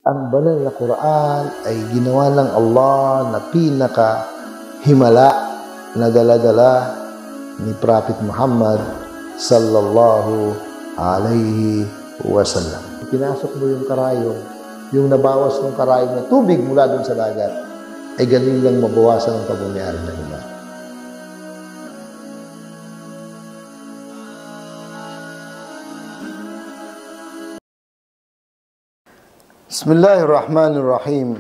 Ang banal na Quran ay ginawa ng Allah na pinaka-himala na dala-dala ni Prophet Muhammad sallallahu alaihi wasallam. Pinasok mo yung karayong, yung nabawas ng karayong na tubig mula doon sa dagat, ay galing lang mabawasan ang pagmamayari ng iba. Bismillahirrahmanirrahim.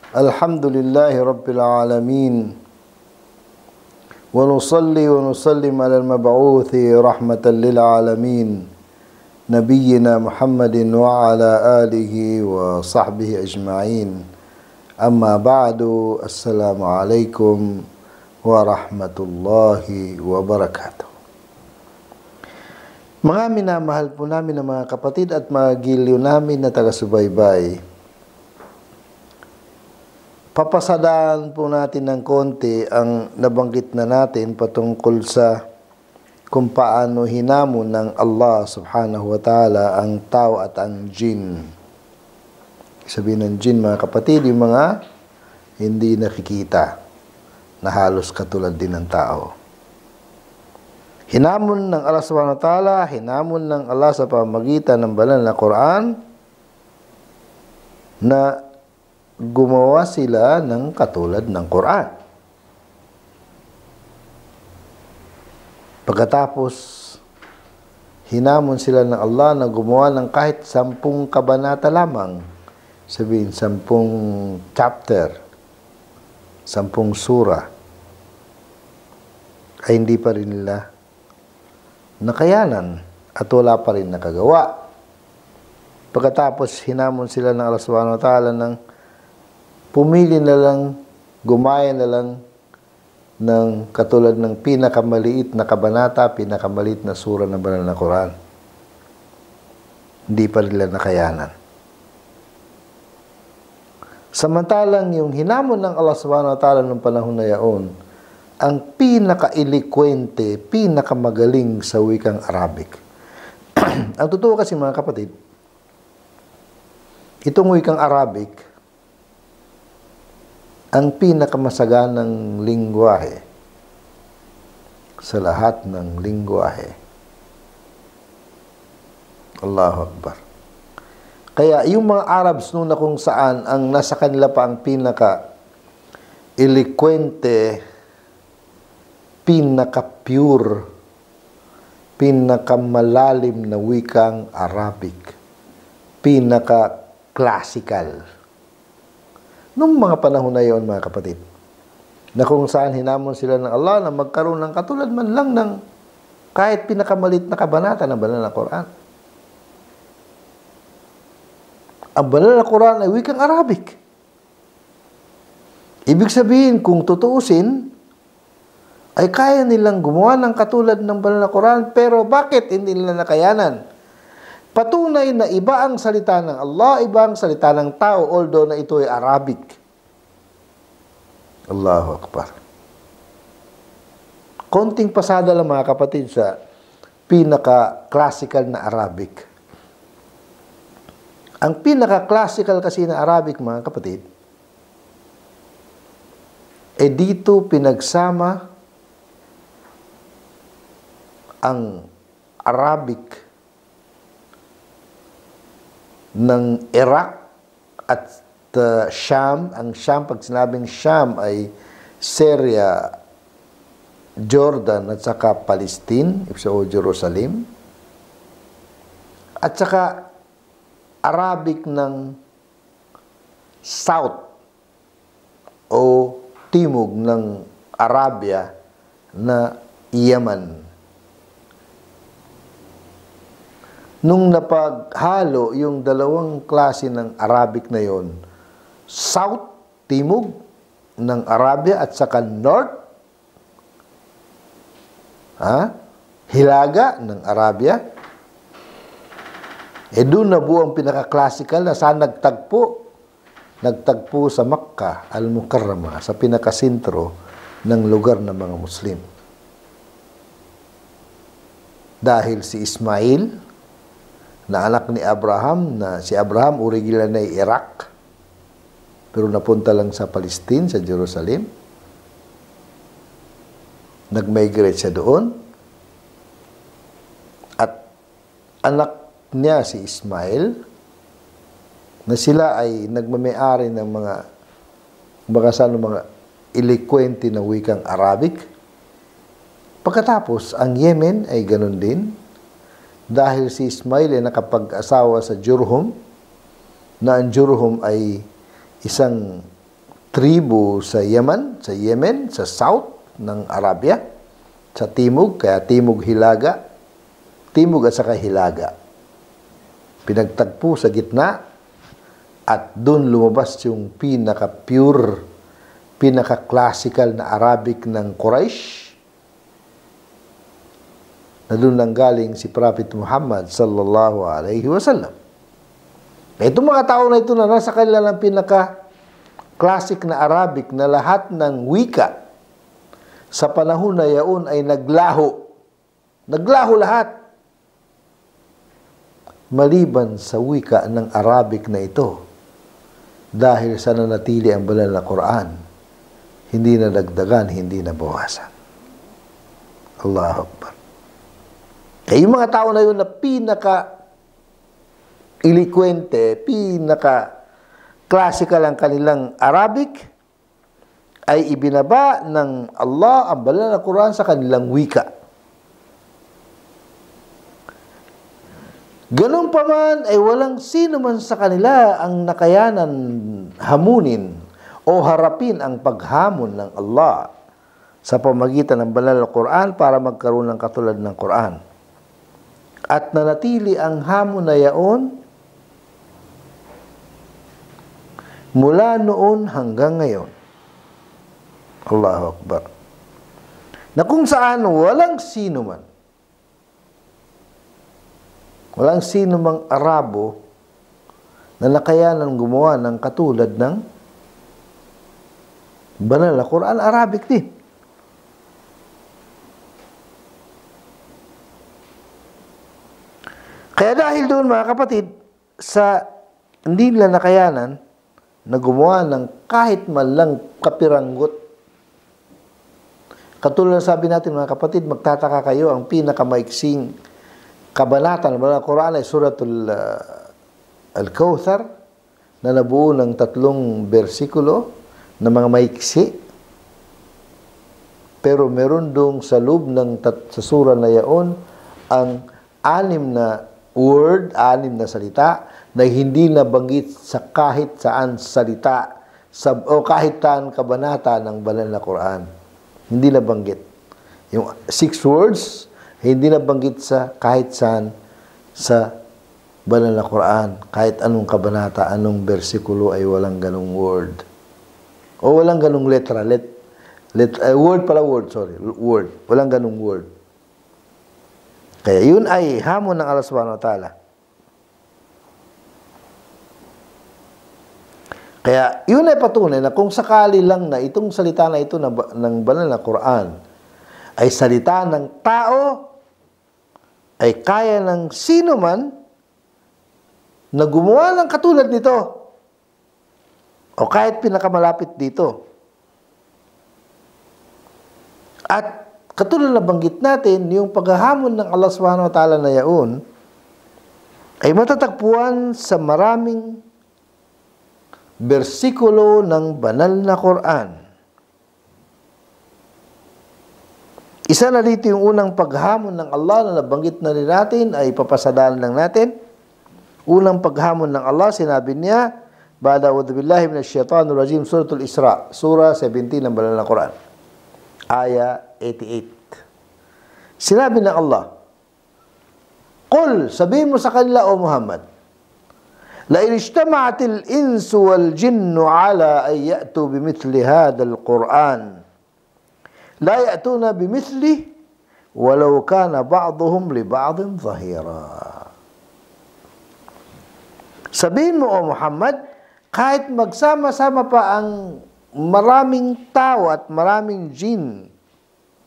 Alhamdulillahi Rabbil Alamin. Wa nusalli wa nusallim ala al-mab'uthi rahmatan lil alamin. Nabiyyina Muhammadin wa ala alihi wa sahbihi ajma'in. Amma ba'du. Assalamu alaikum warahmatullahi wabarakatuh. Mga minamahal po namin ng mga kapatid at mga giliw namin na taga-subaybay, papasadaan po natin ng konti ang nabanggit na natin patungkol sa kung paano hinamon ng Allah subhanahu wa ta'ala ang tao at ang jin. Sabihin ng jin, mga kapatid, yung mga hindi nakikita na halos katulad din ng tao. Hinamon ng Allah subhanahu wa ta'ala, hinamon ng Allah sa pamamagitan ng banal na Quran na gumawa sila ng katulad ng Quran. Pagkatapos, hinamon sila ng Allah na gumawa ng kahit 10 kabanata lamang. Sabihin, 10 chapter, 10 surah, ay hindi pa rin nila nakayanan at wala pa rin nakagawa. Pagkatapos hinamon sila ng Allah subhanahu wa ta'ala ng pumili na lang, gumaya na lang ng katulad ng pinakamaliit na kabanata, pinakamaliit na sura ng banal na Quran. Hindi pa rin nila nakayanan. Samantalang yung hinamon ng Allah subhanahu wa ta'ala ng panahon na yaon, ang pinaka-eloquente, pinakamagaling sa wikang Arabic. Ang totoo kasi, mga kapatid, itong wikang Arabic, ang pinakamasaganang lingwahe sa lahat ng lingwahe. Allahu Akbar. Kaya yung mga Arabs noon na kung saan ang nasa kanila pa ang pinaka-eloquente, pinaka-pure, pinaka-malalim na wikang Arabic, pinaka-classical. Noong mga panahon na yon, mga kapatid, na kung saan hinamon sila ng Allah na magkaroon ng katulad man lang ng kahit pinakamalit na kabanata ng banal na Quran. Ang banal na Quran ay wikang Arabic. Ibig sabihin, kung tutuusin, ay kaya nilang gumawa ng katulad ng banal na Quran, pero bakit hindi nila nakayanan? Patunay na iba ang salita ng Allah, iba ang salita ng tao, although na ito ay Arabic. Allahu Akbar. Konting pasada lang, mga kapatid, sa pinaka-classical na Arabic. Ang pinaka-classical kasi na Arabic, mga kapatid, dito pinagsama ang Arabic ng Iraq at Sham. Ang Sham, pag sinabing Sham, ay Syria, Jordan, at saka Palestine, o Jerusalem. At saka Arabic ng South o Timog ng Arabia na Yemen. Nung napaghalo yung dalawang klase ng Arabic na yon, South, Timog ng Arabia at saka North, Hilaga ng Arabia, doon na buo ang pinaka-classical na saan nagtagpo sa Makkah al-Mukarramah, sa pinakasentro ng lugar ng mga Muslim. Dahil si Ismail na anak ni Abraham, na si Abraham original na Iraq, pero napunta lang sa Palestine, sa Jerusalem. Nag-migrate siya doon. At anak niya si Ismail, na sila ay nagmamayari ng mga eloquente na wikang Arabic. Pagkatapos, ang Yemen ay ganun din, dahil si Ismail ay nakapag-asawa sa Jurhum, na ang Jurhum ay isang tribo sa Yemen, sa south ng Arabia, sa timog, kaya timog hilaga, timog at saka hilaga. Pinagtagpo sa gitna, at doon lumabas yung pinaka-pure, pinaka-classical na Arabic ng Quraysh, na doon nang galing si Prophet Muhammad sallallahu alaihi wasallam. Itong mga tao na ito na nasa kanila ng pinaka-classic na Arabic na lahat ng wika sa panahon na yaon ay naglaho. Naglaho lahat. Maliban sa wika ng Arabic na ito, dahil sa nanatili ang banal na Quran, hindi na dagdagan, hindi na bawasan. Allahu Akbar. Kaya yung mga tao na yun na pinaka-eloquente, pinaka-classical ang kanilang Arabic, ay ibinaba ng Allah ang banal na Quran sa kanilang wika. Ganun pa man ay walang sino man sa kanila ang nakayanan hamunin o harapin ang paghamon ng Allah sa pamagitan ng banal na Quran para magkaroon ng katulad ng Quran. At nanatili ang hamon na yaon mula noon hanggang ngayon. Allahu Akbar. Na kung saan walang sino man Arabo na nakayanan gumawa ng katulad ng banal na Quran, Arabic din. Kaya dahil doon mga kapatid, sa hindi nila nakayanan na gumawa ng kahit man lang kapiranggot. Katulad na sabi natin mga kapatid, magtataka kayo, ang pinakamaiksing kabanata ng banal na Quran ay Suratul Al-Kawthar, na nabuo ng 3 bersikulo na mga maiksi. Pero meron dong sa loob sa sura na yaon ang 6 na word, 6 na salita na hindi nabanggit sa kahit saan salita o kahit saan kabanata ng banal na Quran. Hindi nabanggit. Yung 6 words, hindi nabanggit sa kahit saan sa banal na Quran. Kahit anong kabanata, anong bersikulo ay walang ganong word. O walang ganong letra. Word. Walang ganong word. Kaya yun ay hamon ng Allah subhanahu wa ta'ala. Kaya yun ay patunay na kung sakali lang na itong salita na ito ng banal na Quran ay salita ng tao, ay kaya ng sino man na gumawa ng katulad nito o kahit pinakamalapit dito. At katulad na banggit natin, yung paghahamon ng Allah subhanahu wa ta'ala na yaon ay matatagpuan sa maraming bersikulo ng banal na Quran. Isa na dito yung unang paghamon ng Allah na nabanggit na rin natin, ay papasadalan lang natin. Unang paghamon ng Allah, sinabi niya, Ba'da a'udhu billahi minasyaitanir rajim, Suratul Isra, Surah 17 ng banal na Quran. Aya 88. Sinabi ng Allah, Qul, sabihin mo sa kanila o Muhammad, La in ijtama'atil insu wal jinnu ala an ya'tu bimithli hadal Quran, la ya'tuna bimithli walau kana ba'duhum li ba'din zahira. Sabihin mo o Muhammad, kahit magsama-sama pa ang maraming tao at maraming jin,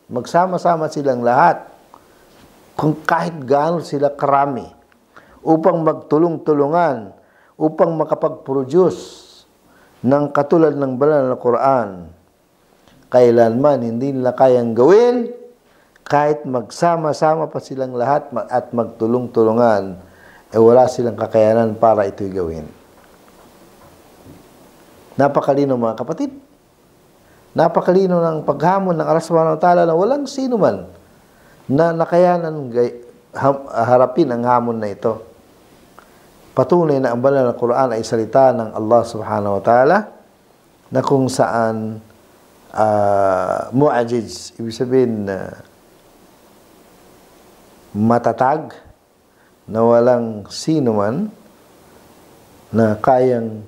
magsama-sama silang lahat, kung kahit gaano sila karami, upang magtulong-tulungan, upang makapag-produce ng katulad ng banal na Quran. Kailanman hindi nila kayang gawin kahit magsama-sama pa silang lahat at magtulong-tulungan, wala silang kakayanan para ito'y gawin. Napakalino mga kapatid. Napakalino ng paghamon ng Allah subhanahu wa ta'ala na walang sino man na nakayanan harapin ang hamon na ito. Patunay na ang banal na Quran ay salita ng Allah subhanahu wa ta'ala na kung saan mu'ajiz, ibig sabihin matatag na walang sino man na kayang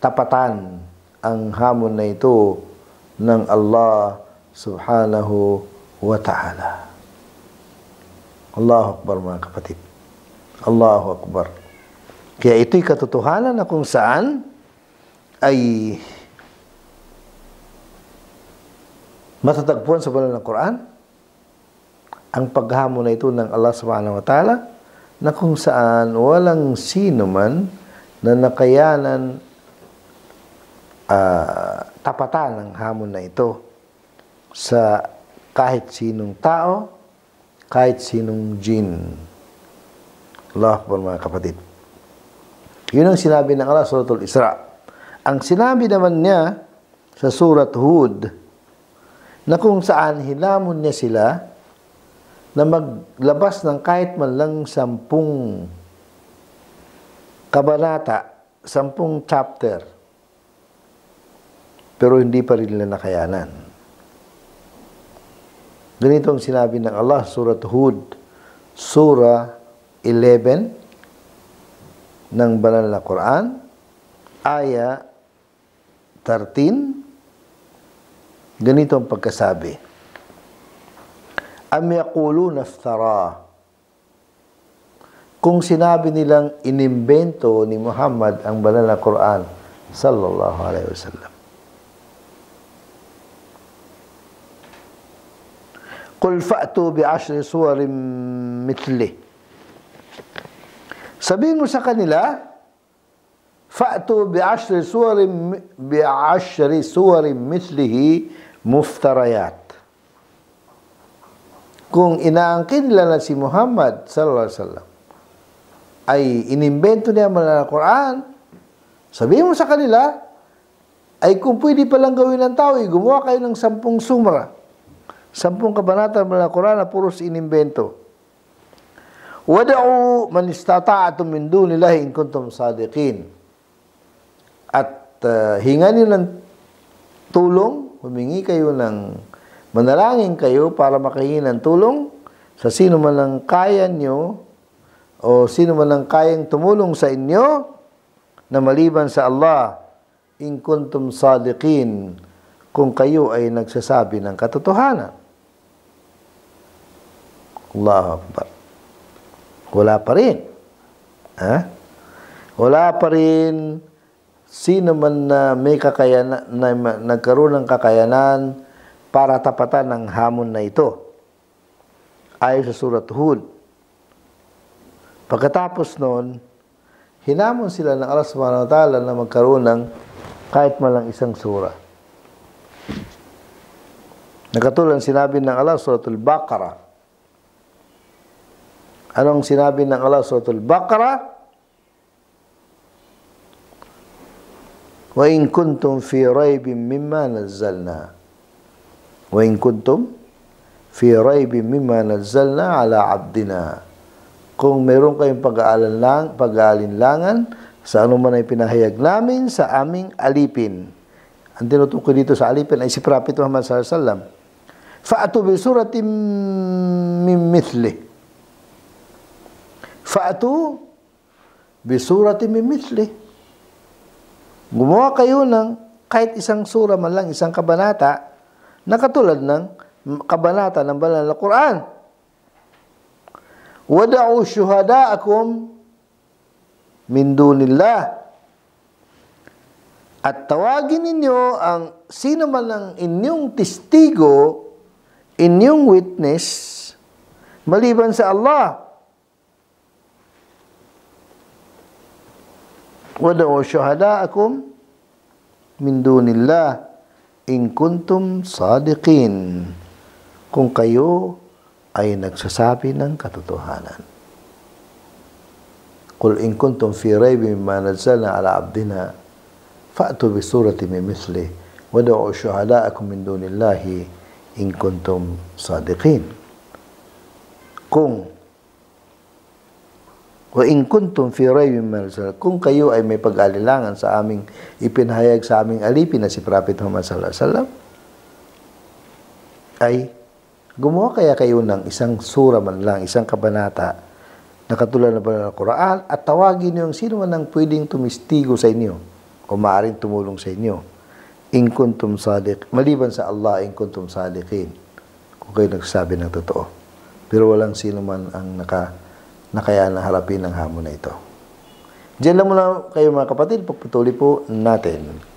tapatan ang hamon na ito ng Allah subhanahu wa ta'ala. Allahu Akbar mga kapatid. Allahu Akbar. Kaya ito'y katotohanan na kung saan ay matatagpuan sa banal na Quran ang paghamon na ito ng Allah subhanahu wa ta'ala na kung saan walang sino man na nakayanan tapatan ng hamon na ito sa kahit sinong tao, kahit sinong jin. Allah Akbar mga kapatid. Yun ang sinabi ng Allah sa Suratul Isra. Ang sinabi naman niya sa Surat Hud na kung saan hinamon niya sila na maglabas ng kahit man lang 10 kabanata, 10 chapter. Pero hindi pa rin nila nakayanan. Ganito ang sinabi ng Allah, Surat Hud, Surah 11 ng banal na Quran, Aya 13. Ganito ang pagkasabi. Am yaquluna iftara. Kung sinabi nilang inimbento ni Muhammad ang banal na Quran, sallallahu alaihi wasallam. Qul fa'tu bi'ashri suwarin mithlih. Sabihin mo sa kanila, fa'tu bi'ashri suwarin mithlihi muftarayat. Kung inaangkin nila na si Muhammad sallallahu alaihi wasallam ay inimbento niya ang Quran, sabihin mo sa kanila, ay kung pwede palang gawin ng tao, gumawa kayo ng 10 sumra. 10 kabanata ng Quran na puros inimbento. Wada'u man istata'atum min dunillahi in kuntum sadiqin. At hingan niyo ng tulong, humingi kayo ng manalangin kayo para makahingi ng tulong sa sino man ang kaya nyo o sino man ang kayang tumulong sa inyo na maliban sa Allah in kuntum sadiqin, kung kayo ay nagsasabi ng katotohanan. Allahu Akbar. Wala pa rin. Wala pa rin sino man na may kakayanan, na nagkaroon ng kakayanan para tapatan ng hamon na ito. Ayon sa Surat Hud. Pagkatapos noon, hinamon sila ng Allah subhanahu wa ta'ala na magkaroon ng kahit malang isang sura. Nakatulad sinabi ng Allah sa Suratul Baqarah. Anong sinabi ng Allah sa Suratul Baqarah? Wa in kuntum fi raybin mimma nazzalna. Wa in kuntum fi raybin mimma nazzalna ala abdina. Kung meron kayong pag-aalinlangan sa anuman ay pinahayag namin sa aming alipin. Ang tinutukoy dito sa alipin ay si Prophet Muhammad sallallahu alaihi wasallam. Fa'atu bi suratin min mithlih. Fa'atu bi suratin min mithlih. Gumawa kayo ng kahit isang sura man lang, isang kabanata na katulad ng kabanata ng banal na Quran. Wada'u syuhada'akum min dunillah. At tawagin ninyo ang sino man ang inyong testigo, inyong witness, maliban sa Allah. Wad'u syuhada'akum min dunillah in kuntum sadiqin. Kung kayo ay nagsasabi ng katotohanan. Qul in kuntum fi raybin mimma nazzalna ala abdina fa'tu bi surati min mithlih wad'u syuhada'akum min dunillahi in kuntum sadiqin. Wa in kuntum fi raybin mimma nazzalna, kung kayo ay may pag-alilangan sa aming ipinahayag sa aming alipin na si Prophet Muhammad sallallahu alaihi wasallam, ay gumawa kaya kayo ng isang sura man lang, isang kabanata na katulad ng Quran, at tawagin niyo ang sino man ang pwedeng tumistigo sa inyo o maaaring tumulong sa inyo. In kuntum sadiq, maliban sa Allah, in kuntum sadiqin, kung kayo nagsasabi ng totoo. Pero walang sino man ang nakaya na harapin ang hamon na ito. Diyan lang muna kayo mga kapatid, pagpatuloy po natin.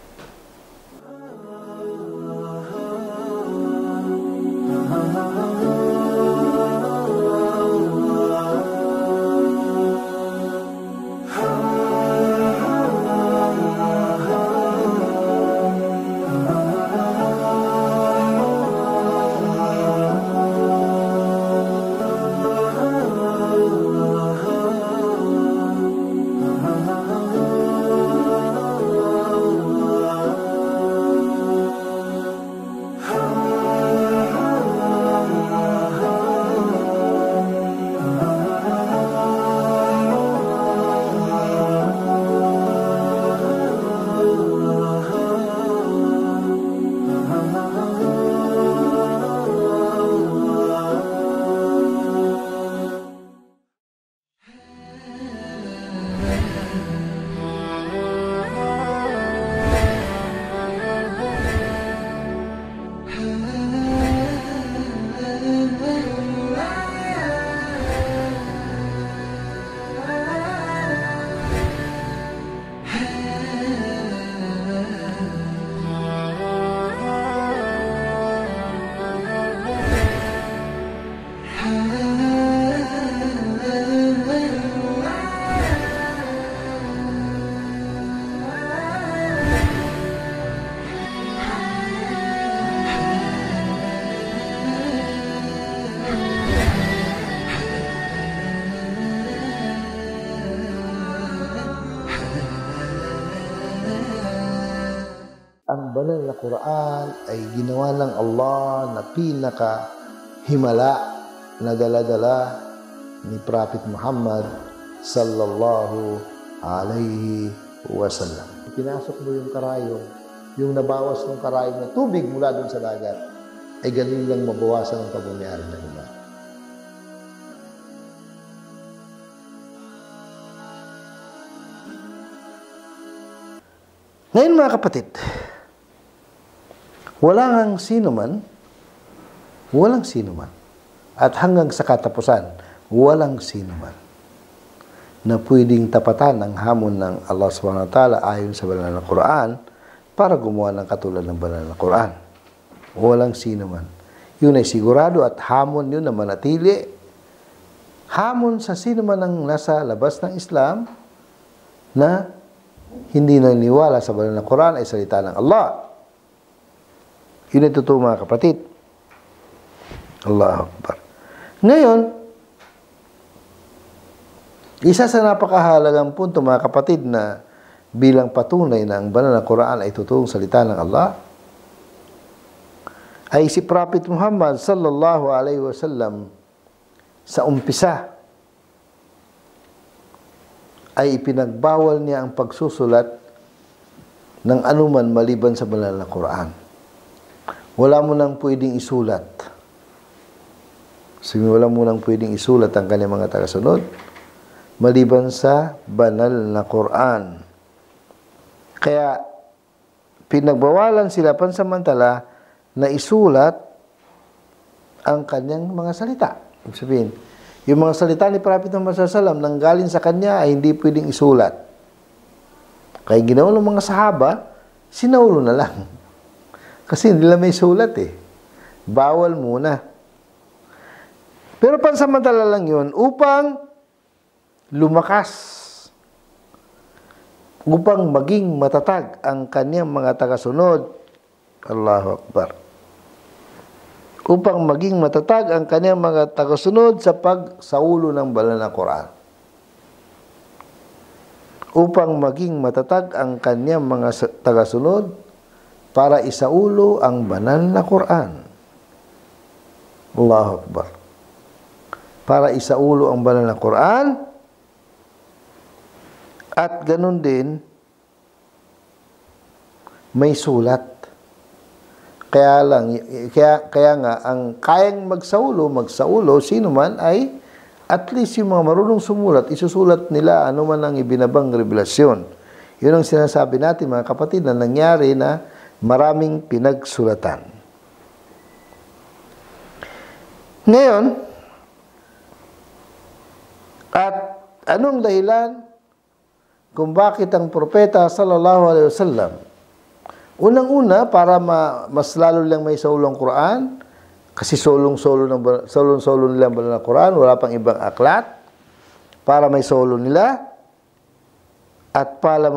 Ang banal na Quran ay ginawa ng Allah na pinaka-himala na dala-dala ni Prophet Muhammad sallallahu alaihi wasallam. Pinasok mo yung karayong, yung nabawas ng karayong na tubig mula dun sa dagat, ay ganun lang mabawasan ang pagmayari ng iba. Ngayon mga kapatid, walang sino man, at hanggang sa katapusan, walang sino man na pwedeng tapatan ang hamon ng Allah subhanahu wa ta'ala ayon sa banal na Quran para gumawa ng katulad ng banal na Quran. Walang sino man. Yun ay sigurado at hamon yun na manatili. Hamon sa sino man ang nasa labas ng Islam na hindi naniniwala sa banal na Quran ay salita ng Allah. Yun ay totoo mga kapatid. Allahu Akbar. Ngayon, isa sa napakahalagang punto mga kapatid na bilang patunay na ang banal na Quran ay totoong salita ng Allah ay si Prophet Muhammad sallallahu alaihi wasallam sa umpisa ay ipinagbawal niya ang pagsusulat ng anuman maliban sa banal na Quran. Wala mo nang pwedeng isulat. Wala mo nang pwedeng isulat ang kanyang mga tagasunod maliban sa banal na Quran. Kaya pinagbawalan sila pansamantala na isulat ang kanyang mga salita. Ibig sabihin, yung mga salita ni Prophet Muhammad sallallahu alaihi wasallam nanggaling sa kanya ay hindi pwedeng isulat. Kaya ginawa ng mga sahaba, sinaulo na lang. Kasi hindi nila may sulat eh. Bawal muna. Pero pansamantala lang yun upang lumakas upang maging matatag ang kanyang mga tagasunod. Allahu Akbar. Upang maging matatag ang kanyang mga tagasunod sa pagsaulo ng banal na Quran. Upang maging matatag ang kanyang mga tagasunod para isaulo ang banal na Quran. Allahu Akbar. Para isaulo ang banal na Quran, at ganun din may sulat. Kaya nga ang kayang magsaulo sino man ay at least yung mga marunong sumulat, isusulat nila ano man ang ibinabang revelasyon. Yun ang sinasabi natin mga kapatid na nangyari na maraming pinagsulatan. Ngayon, at anong dahilan kung bakit ang propeta sallallahu alaihi wasallam unang-una para mas lalo lang may saulong Quran, kasi solong-solo nila ang banal na Quran, wala pang ibang aklat, para may solo nila at para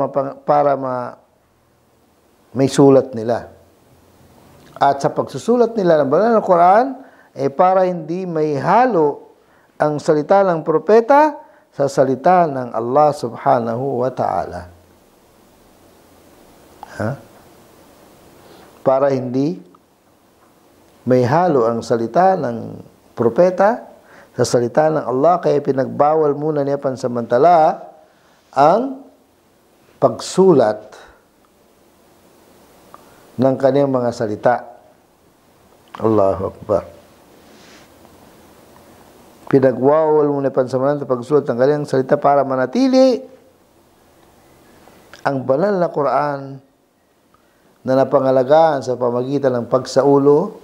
may sulat nila. At sa pagsusulat nila ng banal na Quran para hindi may halo ang salita ng propeta sa salita ng Allah subhanahu wa ta'ala. Para hindi may halo ang salita ng propeta sa salita ng Allah, kaya pinagbawal muna niya pansamantala ang pagsulat ng kaniyang mga salita. Allahu Akbar. Pinagwawal muna pansamantala ang pagsulat ng kaniyang salita para manatili ang banal na Quran na napangalagaan sa pamagitan ng pagsaulo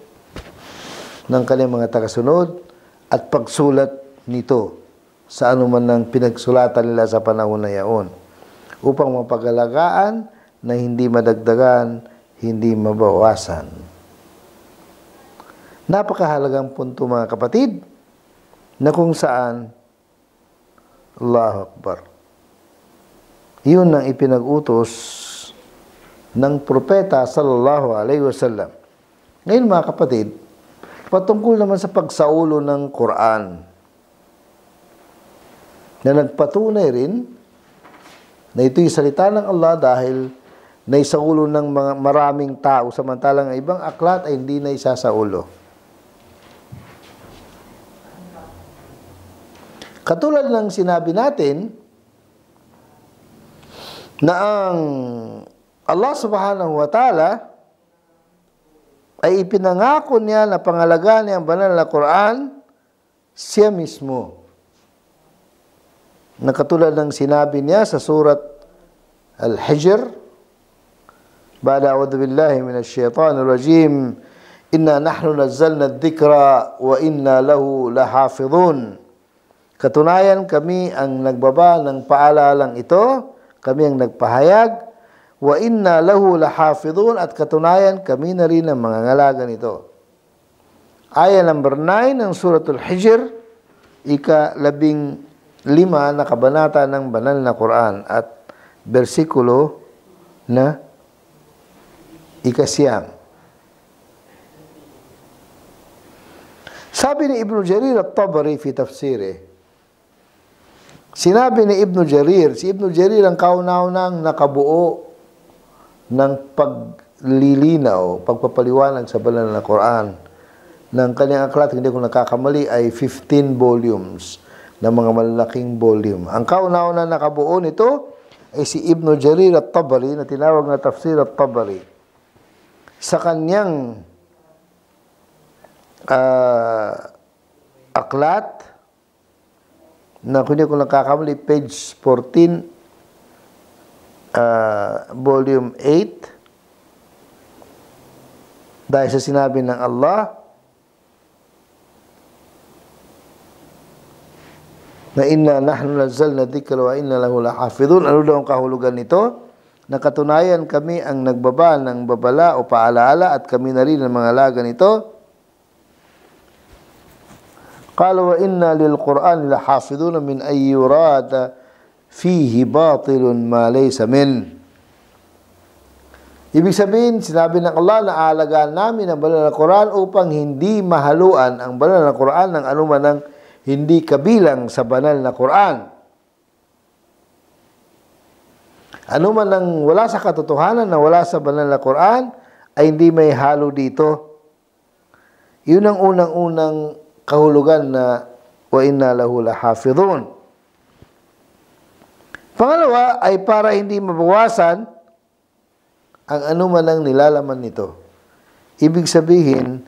ng kanyang mga tagasunod at pagsulat nito sa anuman ng pinagsulatan nila sa panahon na yaon, upang mapagalagaan na hindi madagdagan, hindi mabawasan. Napakahalagang punto mga kapatid, na kung saan Allahu Akbar, yun ang ipinag-utos ng propeta sallallahu alaihi wasallam. Ngayon mga kapatid, patungkol naman sa pagsaulo ng Quran, na nagpatunay rin na ito'y salita ng Allah dahil naisaulo ng mga maraming tao, samantalang ang ibang aklat ay hindi na isasaulo. Katulad ng sinabi natin na ang Allah subhanahu wa ta'ala ay ipinangako niya na pangalagaan niya ang banal na Quran siya mismo. Na katulad ng sinabi niya sa surat Al-Hijr, ba'da a'udhu billahi minash shaitanir rajim, inna nahnu nazzalna adh-dhikra wa inna lahu lahafidhun. Katunayan kami ang nagbaba ng paalalang ito, kami ang nagpahayag, wa inna lahu lahafidhun, at katunayan kami na rin ang mga ngalaga nito. Aya number 9 ng suratul Hijr, ika-15 na kabanata ng banal na Quran at bersikulo na ika-9. Sabi ni Ibn Jarir at-Tabari fi tafsirih, sinabi ni Ibn Jarir, si Ibn Jarir ang kauna-unang nakabuo ng paglilinaw, pagpapaliwanag sa banal na Quran. Ng kanyang aklat, hindi ko nakakamali, ay 15 volumes na mga malalaking volume. Ang kauna-unang nakabuo nito ay si Ibn Jarir at-Tabari, na tinawag na tafsir at-Tabari. Sa kanyang aklat, na kung hindi ko nakakamali, page 14, volume 8, dahil sa sinabi ng Allah na inna nahnu nazzalna dhikra wa inna lahu lahafidhun. Ano daw ang kahulugan nito? Na katunayan kami ang nagbaba ng babala o paalaala at kami na rin ang mga laga nito. قال وإنا للقرآن لحافظون من أن يراد fihi batilun ma laysa min. Ibig sabihin, sinabi ng Allah na aalagaan namin ang banal na Quran upang hindi mahaluan ang banal na Quran ng anuman ng hindi kabilang sa banal na Quran. Anuman ng wala sa katotohanan na wala sa banal na Quran ay hindi may halo dito. Yun ang unang-unang kahulugan na wa inna lahu lahafidhun. Pangalawa ay para hindi mabawasan ang anuman ng nilalaman nito. Ibig sabihin,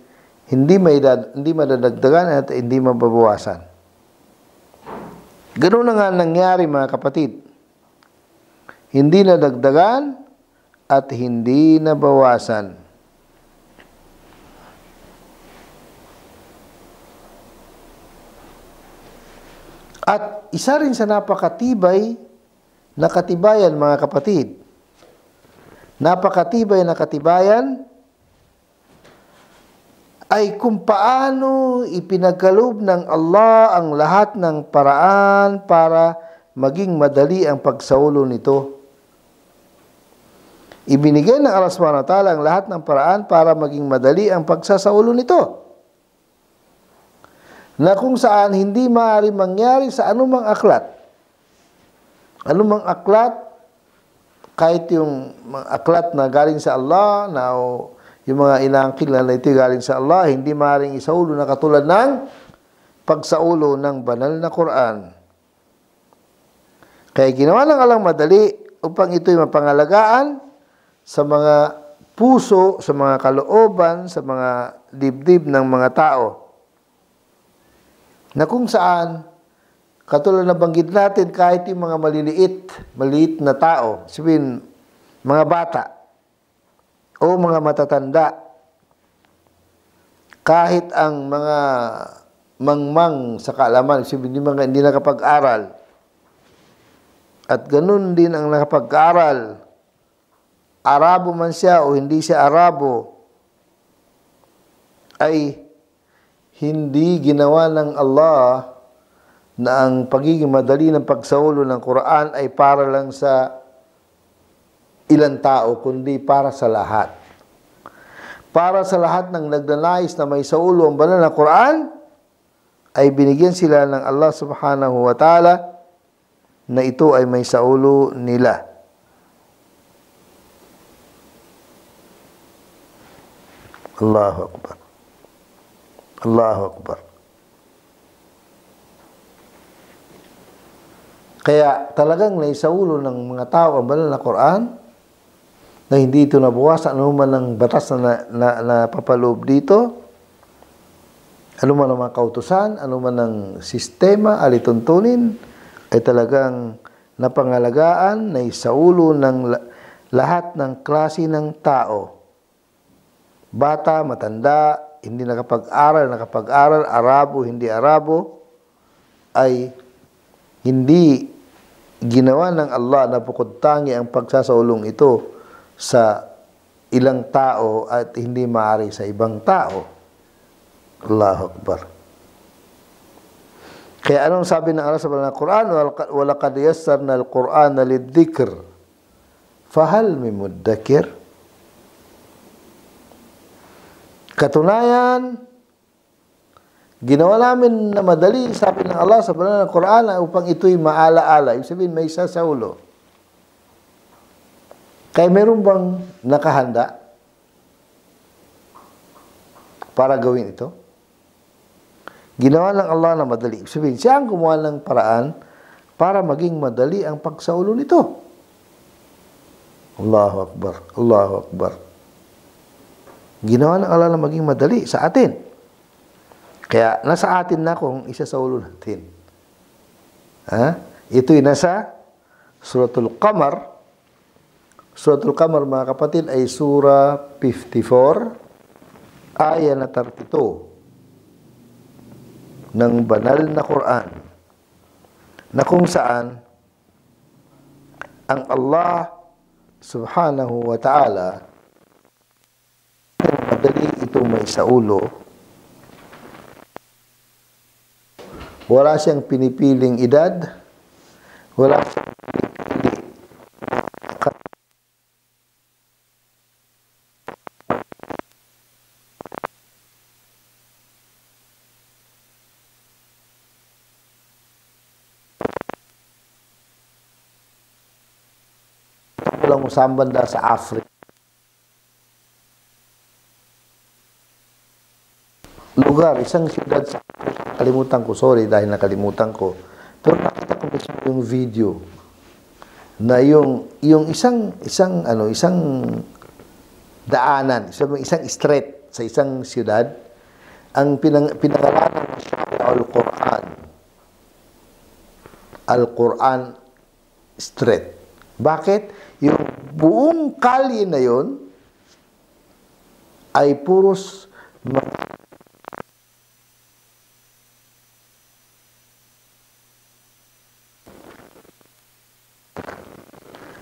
hindi madadagdagan at hindi mababawasan. Ganun na nga nangyari mga kapatid. Hindi nadagdagan at hindi nabawasan. At isa rin sa napakatibay na katibayan mga kapatid. Napakatibay na katibayan ay kung paano ipinagkaloob ng Allah ang lahat ng paraan para maging madali ang pagsaulo nito. Ibinigay ng Allah subhanahu wa ta'ala ang lahat ng paraan para maging madali ang pagsasaulo nito. Na kung saan hindi maaari mangyari sa anumang aklat. Anumang aklat, kahit yung mga aklat na galing sa Allah, na yung mga inaangkil na ito galing sa Allah, hindi maaaring isaulo na katulad ng pagsaulo ng banal na Quran. Kaya ginawa ng Allah madali upang ito'y mapangalagaan sa mga puso, sa mga kalooban, sa mga dibdib ng mga tao. Na kung saan, katulad na banggit natin, kahit yung mga maliit na tao, sabihin, mga bata, o mga matatanda, kahit ang mga mangmang sa kaalaman, sabihin, hindi nakapag-aral, at ganun din ang nakapag-aral, Arabo man siya o hindi siya Arabo, ay hindi ginawa ng Allah na ang pagiging madali ng pagsaulo ng Quran ay para lang sa ilang tao, kundi para sa lahat. Para sa lahat ng nagnanais na may saulo ang banal na Quran, ay binigyan sila ng Allah subhanahu wa ta'ala na ito ay may saulo nila. Allahu Akbar. Allahu Akbar. Kaya talagang naisaulo ng mga tao ang banal na Quran na hindi ito nabawasan anuman ng batas na papaloob dito, anuman ng mga kautusan, anuman ng sistema, alituntunin, ay talagang napangalagaan, naisaulo ng lahat ng klase ng tao. Bata, matanda, hindi nakapag-aral, Arabo, hindi Arabo, ay hindi ginawa ng Allah na bukod tangi ang pagsasaulong ito sa ilang tao at hindi maaari sa ibang tao. Allahu Akbar. Kaya anong sabi ng Allah sa banal na Quran? وَلَقَدْ يَسَّرْنَا الْقُرْآنَ لِلذِّكْرِ فَهَلْ مِن مُدَّكِرٍ. Katunayan, ginawa namin na madali, sabi ng Allah sa banal na Quran, upang ito'y maala-ala. Ibig sabihin, may sasaulo. Kaya meron bang nakahanda para gawin ito? Ginawa ng Allah na madali. Ibig sabihin, siya ang gumawa ng paraan para maging madali ang pagsaulo nito. Allahu Akbar. Allahu Akbar. Ginawa ng Allah na maging madali sa atin. Kaya nasa atin na kung isasaulo natin. Ito'y nasa Suratul Qamar. Suratul Qamar, mga kapatid, ay Surah 54, ayah na 32 ng banal na Quran, na kung saan ang Allah subhanahu wa ta'ala madali ito may saulo. Wala siyang pinipiling edad, wala siyang lang kung banda sa Africa. Lugar, isang siyudad sa Africa. Kalimutan ko, sorry dahil nakalimutan ko. Pero nakita ko mismo yung video na yung isang daanan, isang street sa isang siyudad, ang pinangalanan siya Al-Quran. Al-Quran Street. Bakit? Yung buong kalye na yon ay puros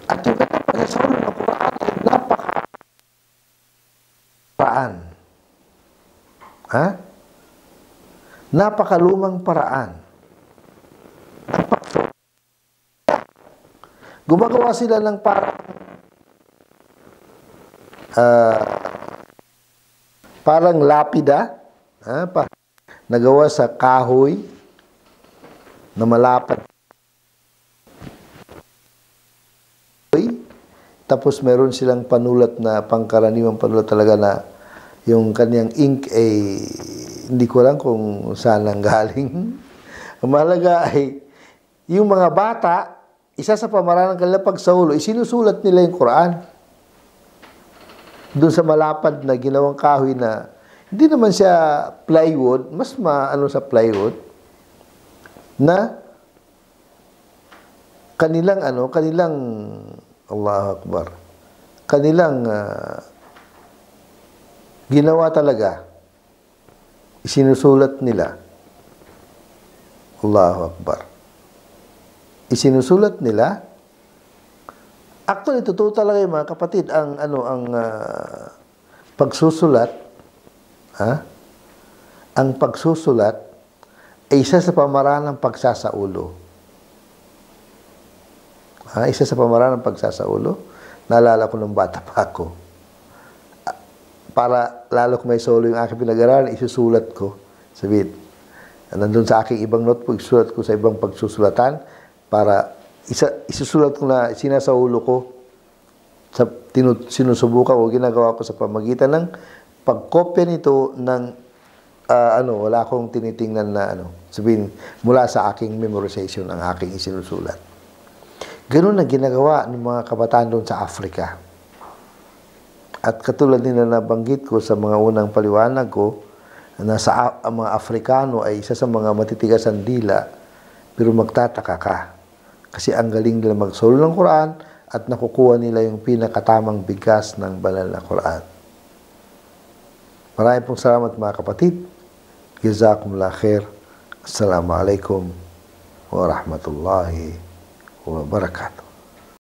at yung pagkakasawala ng Quran ay paraan. Ha? Napakalumang paraan. Gumagawa sila ng parang lapida, nagawa sa kahoy na malapad. Tapos meron silang panulat na pangkaraniwang panulat talaga na yung kanyang ink ay hindi ko alam kung saan ang galing. Ang mahalaga ay yung mga bata, isa sa pamaraan ng kanilang pagsaulo, isinusulat nila yung Quran. Doon sa malapad na ginawang kahoy na hindi naman siya plywood, mas maano sa plywood, na kanilang Allahu Akbar. Kanilang ginawa talaga. Isinusulat nila. Allahu Akbar. Isinusulat nila. Actually, totoo talaga yung mga kapatid, ang pagsusulat, ang pagsusulat ay isa sa pamaraan ng pagsasaulo. Isa sa pamaraan ng pagsasaulo. Naalala ko nung bata pa ako. Para lalo kung may solo yung aking pinag-aralan, isusulat ko. Sabihin, nandun sa aking ibang notebook, isusulat ko sa ibang pagsusulatan para isusulat ko na sinasaulo ko. Sinusubukan ko, ginagawa ko sa pamagitan ng pagkopya nito ng wala akong tinitingnan na sabihin, mula sa aking memorization ang aking isinusulat. Ganun ang ginagawa ng mga kabataan doon sa Africa. At katulad nila nabanggit ko sa mga unang paliwanag ko, na ang mga Afrikano ay isa sa mga matitigas ang dila, pero magtataka ka. Kasi ang galing nila magsolo ng Quran at nakukuha nila yung pinakatamang bigkas ng banal na Quran. Maraming pong salamat mga kapatid. Jazakumullah khair. Assalamualaikum warahmatullahi wabarakatuh.